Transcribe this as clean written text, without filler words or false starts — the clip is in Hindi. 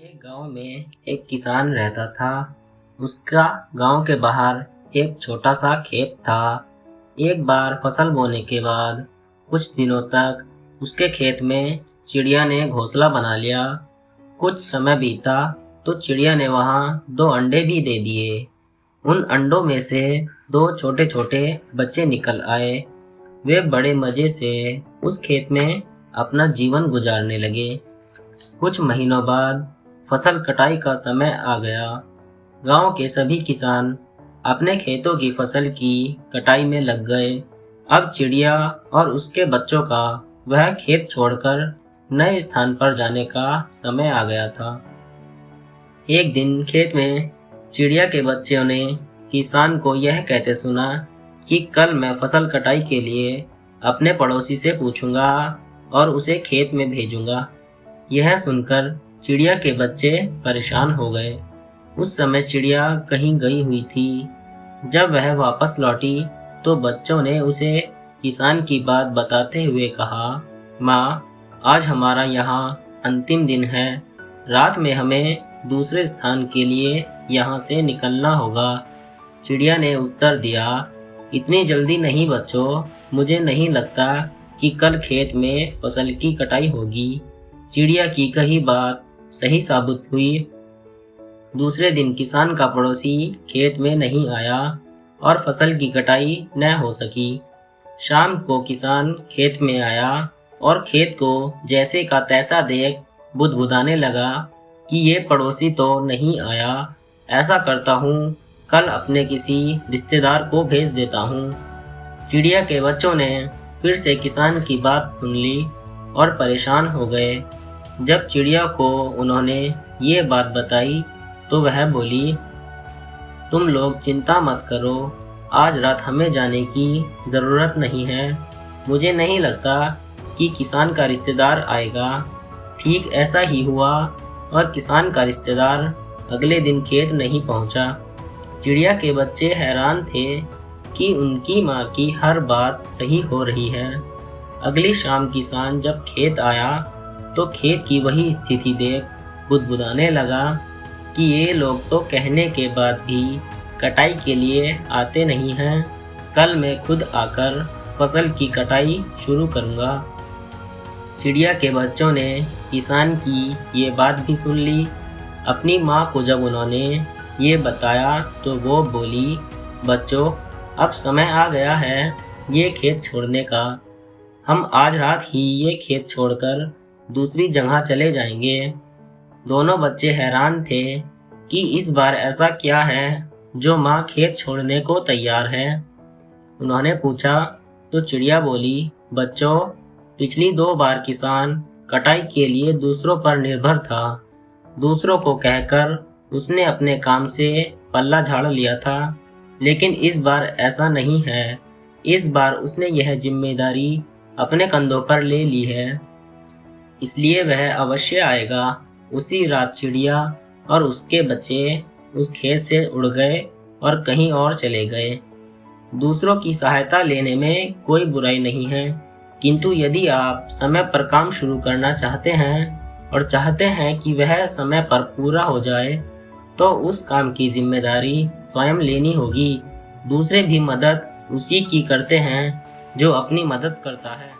एक गांव में एक किसान रहता था। उसका गांव के बाहर एक छोटा सा खेत था। एक बार फसल बोने के बाद कुछ दिनों तक उसके खेत में चिड़िया ने घोंसला बना लिया। कुछ समय बीता तो चिड़िया ने वहां 2 अंडे भी दे दिए। उन अंडों में से 2 छोटे छोटे बच्चे निकल आए। वे बड़े मजे से उस खेत में अपना जीवन गुजारने लगे। कुछ महीनों बाद फसल कटाई का समय आ गया। गांव के सभी किसान अपने खेतों की फसल की कटाई में लग गए। अब चिड़िया और उसके बच्चों का वह खेत छोड़कर नए स्थान पर जाने का समय आ गया था। एक दिन खेत में चिड़िया के बच्चों ने किसान को यह कहते सुना कि कल मैं फसल कटाई के लिए अपने पड़ोसी से पूछूंगा और उसे खेत में भेजूंगा। यह सुनकर चिड़िया के बच्चे परेशान हो गए। उस समय चिड़िया कहीं गई हुई थी। जब वह वापस लौटी तो बच्चों ने उसे किसान की बात बताते हुए कहा, माँ, आज हमारा यहाँ अंतिम दिन है। रात में हमें दूसरे स्थान के लिए यहाँ से निकलना होगा। चिड़िया ने उत्तर दिया, इतनी जल्दी नहीं बच्चों, मुझे नहीं लगता कि कल खेत में फसल की कटाई होगी। चिड़िया की कही बात सही साबित हुई। दूसरे दिन किसान का पड़ोसी खेत में नहीं आया और फसल की कटाई न हो सकी। शाम को किसान खेत में आया और खेत को जैसे का तैसा देख बुदबुदाने लगा कि ये पड़ोसी तो नहीं आया। ऐसा करता हूँ, कल अपने किसी रिश्तेदार को भेज देता हूँ। चिड़िया के बच्चों ने फिर से किसान की बात सुन ली और परेशान हो गए। जब चिड़िया को उन्होंने ये बात बताई तो वह बोली, तुम लोग चिंता मत करो, आज रात हमें जाने की ज़रूरत नहीं है। मुझे नहीं लगता कि किसान का रिश्तेदार आएगा। ठीक ऐसा ही हुआ और किसान का रिश्तेदार अगले दिन खेत नहीं पहुंचा। चिड़िया के बच्चे हैरान थे कि उनकी माँ की हर बात सही हो रही है। अगली शाम किसान जब खेत आया तो खेत की वही स्थिति देख बुदबुदाने लगा कि ये लोग तो कहने के बाद भी कटाई के लिए आते नहीं हैं। कल मैं खुद आकर फसल की कटाई शुरू करूँगा। चिड़िया के बच्चों ने किसान की ये बात भी सुन ली। अपनी माँ को जब उन्होंने ये बताया तो वो बोली, बच्चों, अब समय आ गया है ये खेत छोड़ने का। हम आज रात ही ये खेत छोड़कर दूसरी जगह चले जाएंगे। दोनों बच्चे हैरान थे कि इस बार ऐसा क्या है जो माँ खेत छोड़ने को तैयार है। उन्होंने पूछा तो चिड़िया बोली, बच्चों, पिछली 2 बार किसान कटाई के लिए दूसरों पर निर्भर था। दूसरों को कहकर उसने अपने काम से पल्ला झाड़ लिया था, लेकिन इस बार ऐसा नहीं है। इस बार उसने यह जिम्मेदारी अपने कंधों पर ले ली है, इसलिए वह अवश्य आएगा। उसी रात चिड़िया और उसके बच्चे उस खेत से उड़ गए और कहीं और चले गए। दूसरों की सहायता लेने में कोई बुराई नहीं है, किंतु यदि आप समय पर काम शुरू करना चाहते हैं और चाहते हैं कि वह समय पर पूरा हो जाए, तो उस काम की जिम्मेदारी स्वयं लेनी होगी। दूसरे भी मदद उसी की करते हैं जो अपनी मदद करता है।